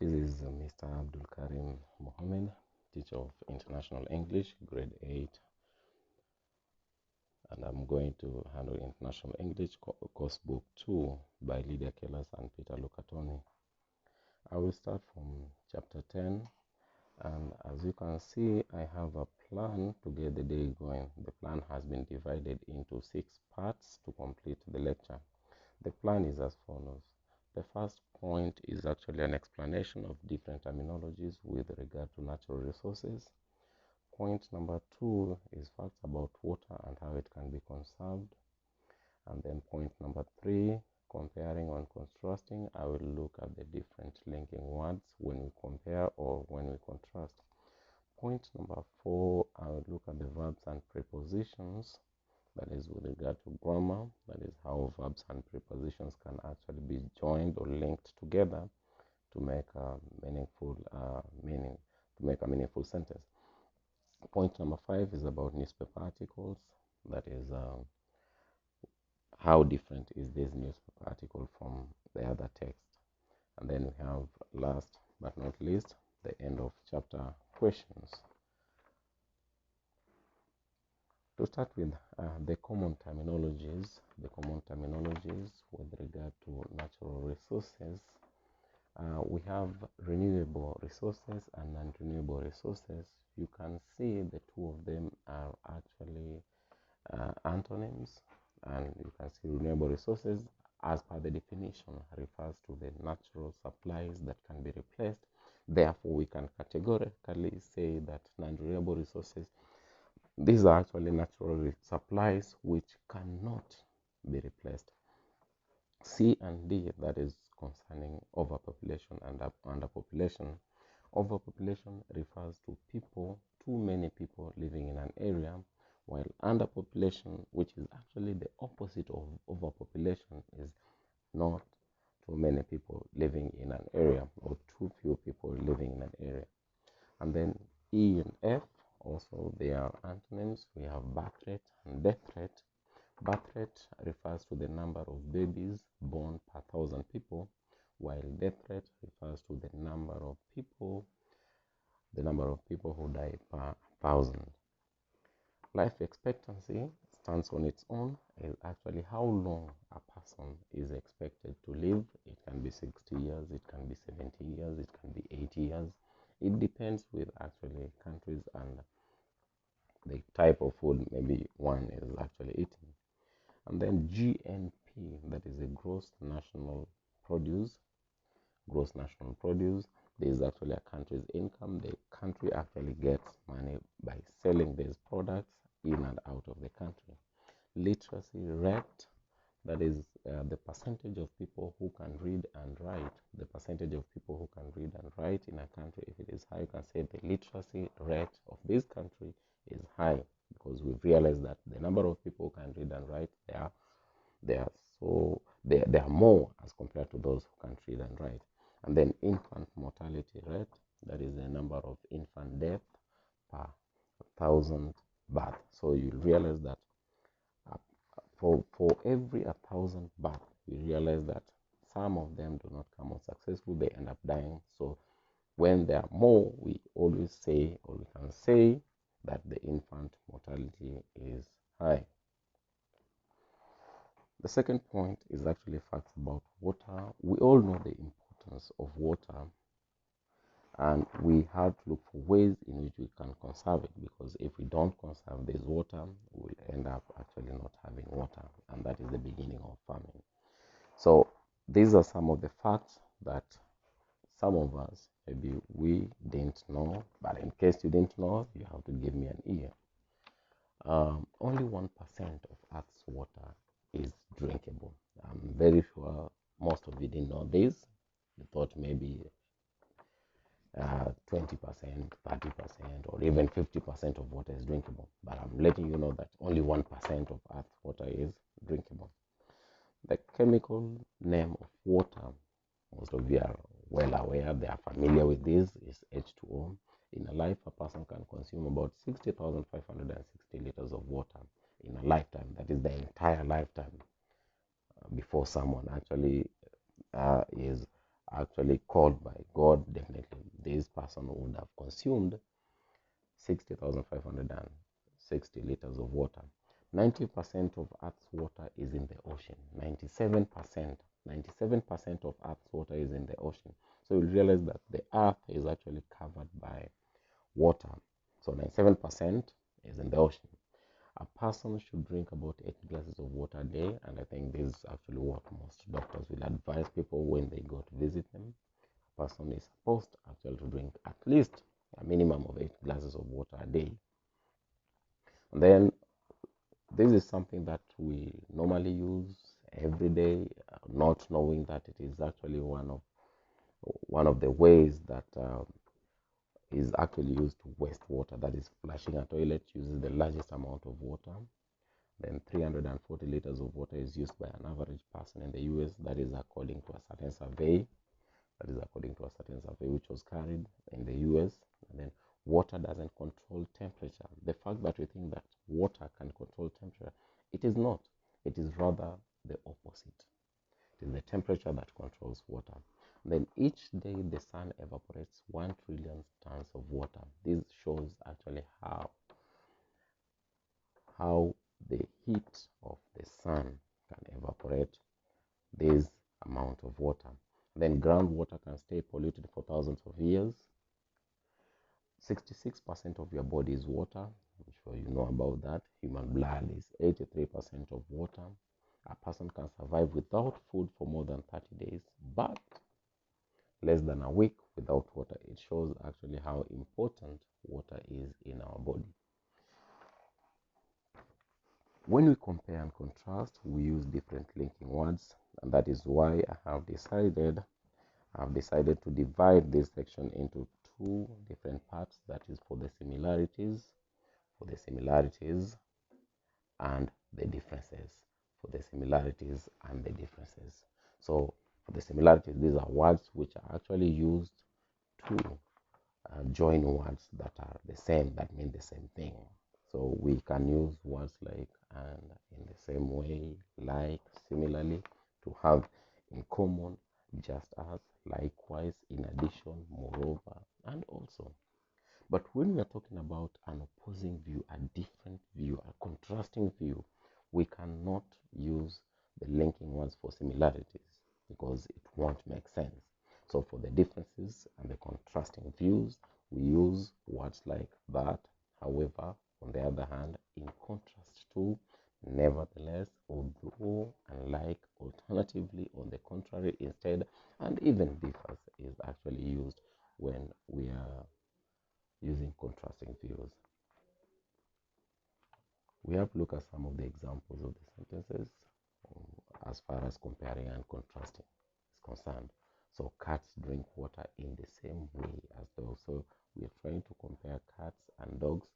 This is Mr. Abdul Karim Mohammed, teacher of International English, grade 8, and I'm going to handle International English course book 2 by Lydia Kellas and Peter Lucatoni. I will start from chapter 10, and as you can see, I have a plan to get the day going. The plan has been divided into 6 parts to complete the lecture. The plan is as follows. The first point is actually an explanation of different terminologies with regard to natural resources. Point number 2 is facts about water and how it can be conserved. And then point number 3, comparing and contrasting. I will look at the different linking words when we compare or when we contrast. Point number 4, I will look at the verbs and prepositions. That is with regard to grammar. That is how verbs and prepositions can actually be joined or linked together to make a meaningful sentence. Point number 5 is about newspaper articles. That is how different is this newspaper article from the other text. And then we have, last but not least, the end of chapter questions. To start with the common terminologies with regard to natural resources, we have renewable resources and non-renewable resources. You can see the two of them are actually antonyms, and you can see renewable resources, as per the definition, refers to the natural supplies that can be replaced. Therefore, we can categorically say that non-renewable resources, these are actually natural supplies which cannot be replaced. C and D, that is concerning overpopulation and underpopulation. Overpopulation refers to people, too many people living in an area, while underpopulation, which is actually the opposite of overpopulation, is not too many people living in an area or too few people living in an area. And then E and F, also they are antonyms. We have birth rate and death rate. Birth rate refers to the number of babies born per 1,000 people, while death rate refers to the number of people who die per 1,000. Life expectancy stands on its own, is actually how long a person is expected to live. It can be 60 years, it can be 70 years, it can be 80 years. It depends with actually countries and the type of food maybe one is actually eating. And then GNP, that is a gross national produce. There is actually a country's income. The country actually gets money by selling these products in and out of the country. Literacy rate, that is the percentage of people who can read and write. The percentage of people who can read and write in a country, if it is high, you can say the literacy rate of this country is high, because we've realized that the number of people who can read and write, they are more as compared to those who can't read and write. And then infant mortality rate, that is the number of infant death per 1,000 births. So you realize that for every 1,000 births, you realize that some of them do not come out successful, they end up dying. So when there are more, we always say, or we can say, that the infant mortality is high. The second point is actually facts about water. We all know the importance of water, and we have to look for ways in which we can conserve it, because if we don't conserve this water, we'll end up actually not having water, and that is the beginning of famine. So these are some of the facts that some of us, maybe we didn't know, but in case you didn't know, you have to give me an ear. Only 1% of Earth's water is drinkable. I'm very sure most of you didn't know this. You thought maybe 20%, 30%, or even 50% of water is drinkable. But I'm letting you know that only 1% of Earth's water is drinkable. The chemical name of water, most of you are well aware, they are familiar with this, is H2O. In a life, a person can consume about 60,560 liters of water in a lifetime. That is the entire lifetime before someone actually is actually called by God, definitely this person would have consumed 60,560 liters of water. 90% of Earth's water is in the ocean. 97% of Earth's water is in the ocean. So you realize that the Earth is actually covered by water. So 97% is in the ocean. A person should drink about 8 glasses of water a day, and I think this is actually what most doctors will advise people when they go to visit them. A person is supposed actually to drink at least a minimum of 8 glasses of water a day. And then this is something that we normally use every day, not knowing that it is actually one of the ways that is actually used to waste water. That is, flushing a toilet uses the largest amount of water. Then 340 liters of water is used by an average person in the US. That is according to a certain survey. Which was carried in the US. And then water doesn't control temperature. The fact that we think that water can control temperature, it is not. It is rather the opposite. It is the temperature that controls water. Then each day the sun evaporates 1 trillion tons of water. This shows actually how the heat of the sun can evaporate this amount of water. Then groundwater can stay polluted for thousands of years. 66% of your body is water. I'm sure you know about that. Human blood is 83% of water. A person can survive without food for more than 30 days, but less than a week without water. It shows actually how important water is in our body. When we compare and contrast, we use different linking words, and that is why I have decided to divide this section into 2 different parts. That is for the similarities and the differences. So for the similarities, these are words which are actually used to join words that are the same, that mean the same thing. So we can use words like and, in the same way, like, similarly, to have, in common, just as, likewise, in addition, moreover, and also. But when we are talking about an opposing view, a different view, a contrasting view, we cannot use the linking words for similarities because it won't make sense. So for the differences and the contrasting views, we use words like that, however, on the other hand, in contrast to, nevertheless, although, unlike, alternatively, on the contrary, instead, and even differs is actually used when we are using contrasting views. We have to look at some of the examples of the sentences as far as comparing and contrasting is concerned. So cats drink water in the same way as dogs. So we are trying to compare cats and dogs.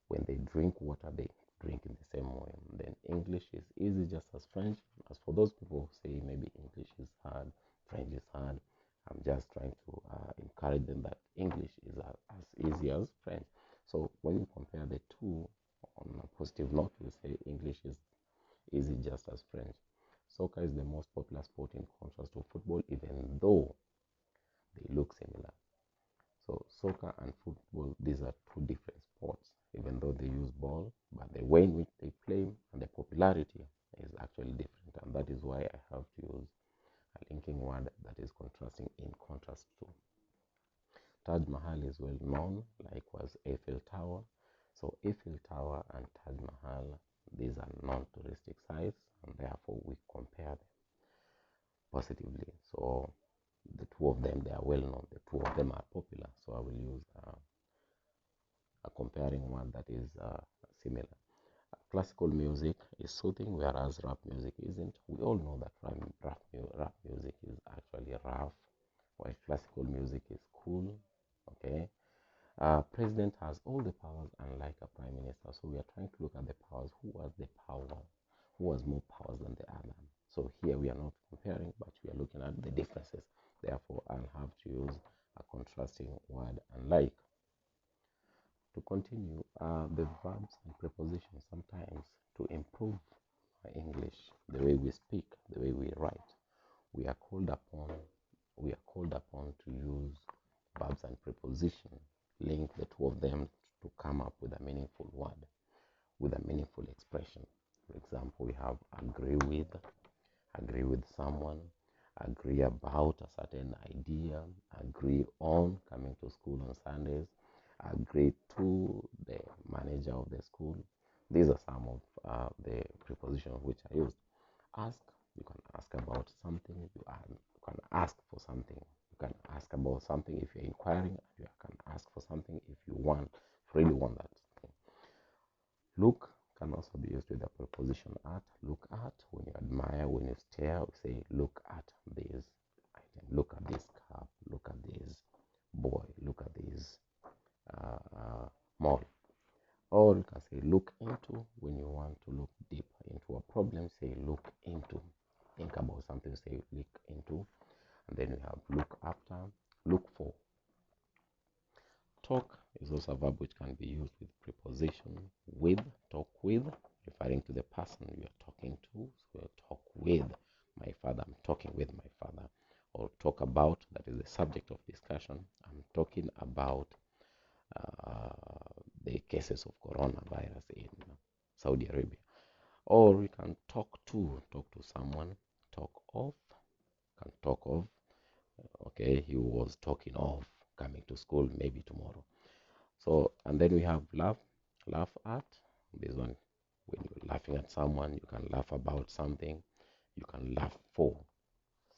When they drink water, they drink in the same way. Then English is easy just as French. As for those people who say maybe English is hard, French is hard, I'm just trying to encourage them that English is as easy as French. So when you compare the two, on a positive note, you say English is easy just as French. Soccer is the most popular sport in contrast to football, even though they look similar. So soccer and football, these are 2 different sports, even though they use ball, but the way in which they play and the popularity is actually different. And that is why I have to use a linking word that is contrasting in contrast to. Taj Mahal is well known, likewise Eiffel Tower. So Eiffel Tower and Taj Mahal, these are non-touristic sites, and therefore we compare them positively. So the 2 of them, they are well known. The 2 of them are popular. So I will use a comparing one that is similar. Classical music is soothing, whereas rap music isn't. We all know that rap music is actually rough, while classical music is cool. Okay. President has all the powers, unlike a prime minister. So we are trying to look at the powers. Who has more powers than the other? So here we are not comparing, but we are looking at the differences. Therefore, I'll have to use a contrasting word, unlike. To continue, the verbs and prepositions sometimes to improve our English, the way we speak, the way we write, we are called upon we are called upon to use verbs and preposition, link the two of them to come up with a meaningful word, with a meaningful expression. For example, we have agree with someone, agree about a certain idea, agree on coming to school on Sundays, agree to the manager of the school. These are some of the prepositions which are used. Ask, you can ask about something, you can ask for something. You can ask about something if you're inquiring, and you can ask for something if you really want that thing. Look can also be used with the preposition at. Look at, when you admire, when you stare, we say look at this item, look at this cup, look at this boy, look at this mall. Or you can say look into, when you want to look deep into a problem, say look into. Think about something, say look into. And then we have look after, look for. Talk is also a verb which can be used with preposition with, talk with, referring to the person you are talking to. So talk with my father, I'm talking with my father. Or talk about, that is the subject of discussion. I'm talking about the cases of coronavirus in Saudi Arabia. Or we can talk to someone, talk of, can talk of, okay, he was talking of coming to school maybe tomorrow. So, and then we have laugh at. This one, when you're laughing at someone, you can laugh about something, you can laugh for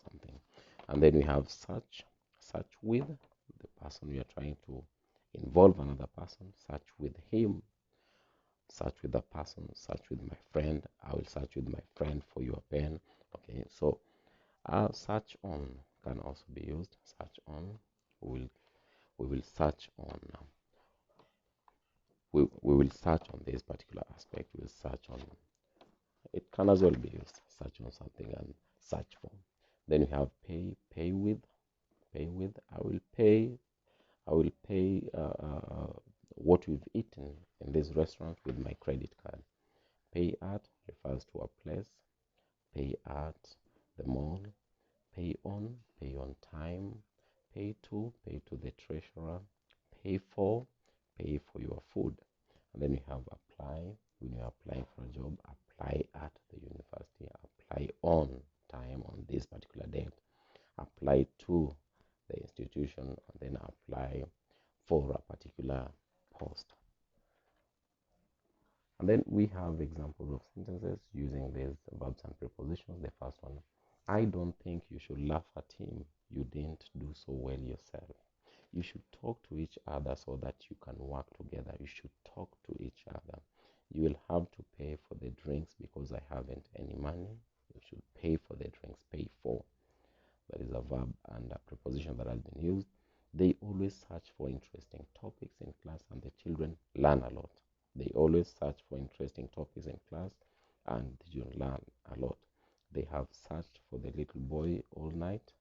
something. And then we have search with the person we are trying to involve another person, search with him, search with the person, search with my friend. I will search with my friend for your pen. Okay, so search on can also be used. Search on, we will search on. We will search on this particular aspect. We'll search on. It can as well be used. Search on something and search for. Then we have pay. Pay with. Pay with. I will pay. I will pay what we've eaten in this restaurant with my credit card. Pay at refers to a place. Pay at the mall. Pay on time. Pay to the treasurer. Pay for your food. And then we have apply. When you're applying for a job, apply at the university. Apply on time on this particular date. Apply to the institution, and then apply for a particular post. And then we have examples of sentences using these verbs and prepositions. The first one, I don't think you should laugh at him. You didn't do so well yourself. You should talk to each other so that you can work together. You should talk to each other. You will have to pay for the drinks because I haven't any money. You should pay for the drinks. Pay for. That is a verb and a preposition that has been used. They always search for interesting topics in class and the children learn a lot. They always search for interesting topics in class and the children learn a lot. They have searched for the little boy all night,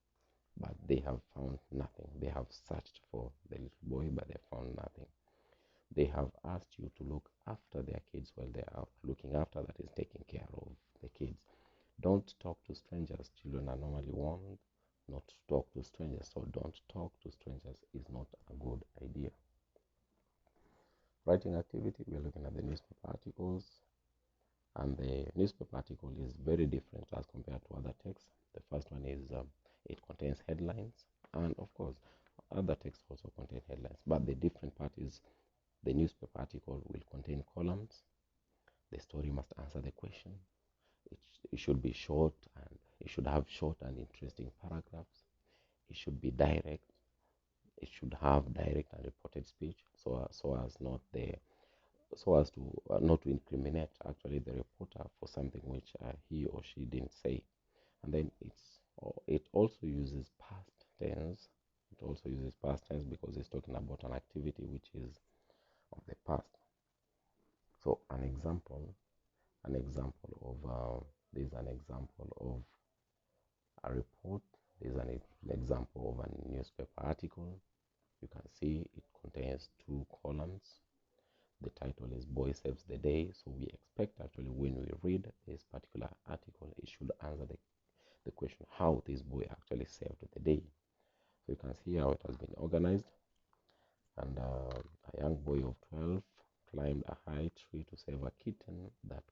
but they have found nothing. They have searched for the little boy, but they found nothing. They have asked you to look after their kids while they are looking after, that is taking care of the kids. Don't talk to strangers. Children are normally warned not to talk to strangers, so don't talk to strangers is not a good idea. Writing activity, we are looking at the newspaper articles, and the newspaper article is very different as compared to other texts. The first one is it contains headlines, and of course other texts also contain headlines, but the different part is the newspaper article will contain columns. The story must answer the question. It should be short, and it should have short and interesting paragraphs. It should be direct. It should have direct and reported speech, so as to not to incriminate actually the reporter for something which he or she didn't say. And then it also uses past tense. It also uses past tense because it's talking about an activity which is of the past. So an example of there's an example of a report. There's an example of a newspaper article. You can see it contains two columns. The title is Boy Saves the Day. So we expect actually when we read this particular article, it should answer the question how this boy actually saved the day. So you can see how it has been organized. And a young boy of 12 climbed a high tree to save a kitten that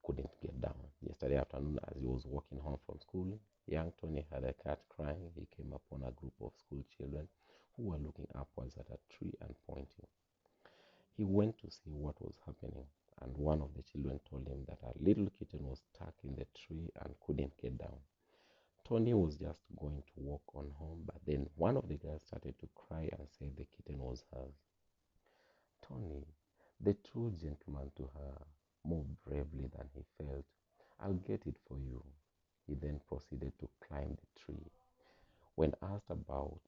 couldn't get down. Yesterday afternoon, as he was walking home from school, young Tony heard a cat crying. He came upon a group of school children who were looking upwards at a tree and pointing. He went to see what was happening, and one of the children told him that a little kitten was stuck in the tree and couldn't get down. Tony was just going to walk on home, but then one of the girls started to cry and said the kitten was hers. Tony, the true gentleman to her, moved bravely than he felt. I'll get it for you. He then proceeded to climb the tree. When asked about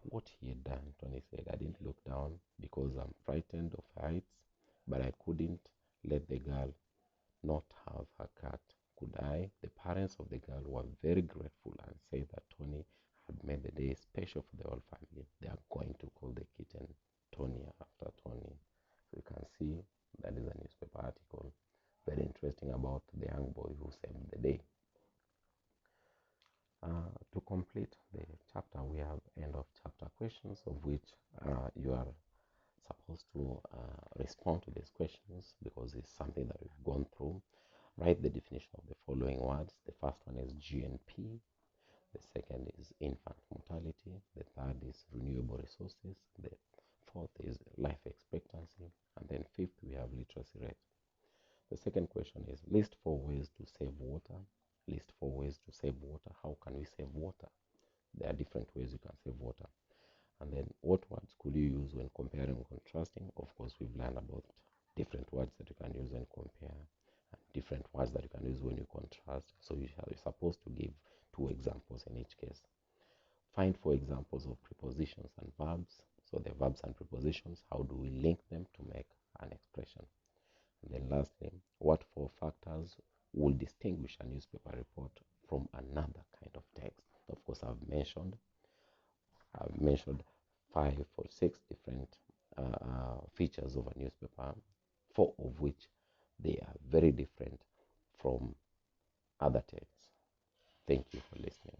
what he had done, Tony said, I didn't look down because I'm frightened of heights, but I couldn't let the girl not have her cat. Could I? The parents of the girl were very grateful and said that Tony had made the day special for the whole family. They are going to call the kitten Tony after Tony. So you can see that is a newspaper article, very interesting, about the young boy who saved the day. To complete the chapter, we have end of chapter questions, of which you are supposed to respond to these questions because it's something that we've gone through. Write the definition of the following words. The first one is GNP. The second is infant mortality. The third is renewable resources. The fourth is life expectancy. And then fifth, we have literacy rate. The second question is list 4 ways to save water. List 4 ways to save water. How can we save water? There are different ways you can save water. And then what words could you use when comparing and contrasting? Of course, we've learned about different words that you can use when compare and different words that you can use when you contrast. So you're supposed to give 2 examples in each case. Find 4 examples of prepositions and verbs. So the verbs and prepositions, how do we link them to make an expression? And then lastly, what 4 factors will distinguish a newspaper report from another kind of text? Of course, I've mentioned 5 or 6 different features of a newspaper, 4 of which they are very different from other texts. Thank you for listening.